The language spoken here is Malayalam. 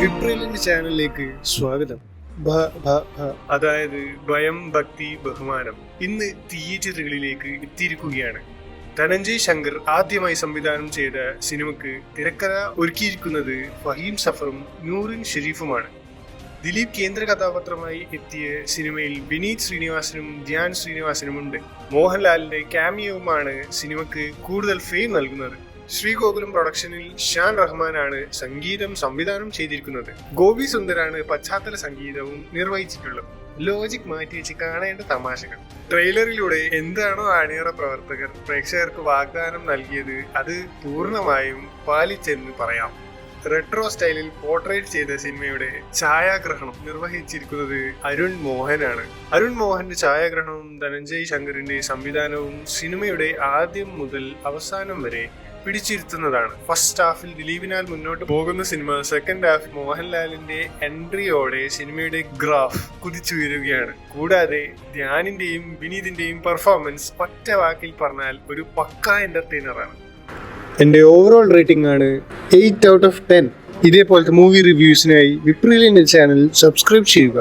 വിപ്രിലിന്റെ ചാനലിലേക്ക് സ്വാഗതം. അതായത് ഭയം, ഭക്തി, ബഹുമാനം ഇന്ന് തിയേറ്ററുകളിലേക്ക് എത്തിയിരിക്കുകയാണ്. ധനഞ്ജയ് ശങ്കർ ആദ്യമായി സംവിധാനം ചെയ്ത സിനിമയ്ക്ക് തിരക്കഥ ഒരുക്കിയിരിക്കുന്നത് ഫഹീം സഫറും നൂറിൻ ഷെരീഫുമാണ്. ദിലീപ് കേന്ദ്ര കഥാപാത്രമായി എത്തിയ സിനിമയിൽ വിനീത് ശ്രീനിവാസനും ധ്യാൻ ശ്രീനിവാസനും ഉണ്ട്. മോഹൻലാലിന്റെ ക്യാമിയോവുമാണ് സിനിമയ്ക്ക് കൂടുതൽ ഫെയിം നൽകുന്നത്. ശ്രീഗോകുലം പ്രൊഡക്ഷനിൽ ഷാൻ റഹ്മാനാണ് സംഗീതം സംവിധാനം ചെയ്തിരിക്കുന്നത്. ഗോപി സുന്ദറാണ് പശ്ചാത്തല സംഗീതവും നിർവഹിച്ചിട്ടുള്ളത്. ലോജിക് മാറ്റിവെച്ച് കാണേണ്ട തമാശകൾ. ട്രെയിലറിലൂടെ എന്താണോ അണിയറ പ്രവർത്തകർ പ്രേക്ഷകർക്ക് വാഗ്ദാനം നൽകിയത് അത് പൂർണ്ണമായും പാലിച്ചെന്ന് പറയാം. റെട്രോ സ്റ്റൈലിൽ പോർട്രേറ്റ് ചെയ്ത സിനിമയുടെ ഛായാഗ്രഹണം നിർവഹിച്ചിരിക്കുന്നത് അരുൺ മോഹനാണ്. അരുൺ മോഹന്റെ ഛായാഗ്രഹണവും ധനഞ്ജയ് ശങ്കറിന്റെ സംവിധാനവും സിനിമയുടെ ആദ്യം മുതൽ അവസാനം വരെ പിടിച്ചിരുത്തുന്നതാണ്. ഫസ്റ്റ് ഹാഫിൽ ദിലീപിനാൽ മുന്നോട്ട് പോകുന്ന സിനിമ സെക്കൻഡ് ഹാഫ് മോഹൻലാലിന്റെ എൻട്രിയോടെ സിനിമയുടെ ഗ്രാഫ് കുതിച്ചുയരുകയാണ്. കൂടാതെ ധ്യാനിന്റെയും വിനീതിന്റെയും പെർഫോമൻസ് ഒറ്റ വാക്കിൽ പറഞ്ഞാൽ ഒരു പക്കാ എന്റർടൈനറാണ്. എന്റെ ഓവറോൾ റേറ്റിംഗ് ആണ് 8 out of 10. ഇതേപോലത്തെ മൂവി റിവ്യൂസിനായി വിപ്രിലിന്റെ ചാനൽ സബ്സ്ക്രൈബ് ചെയ്യുക.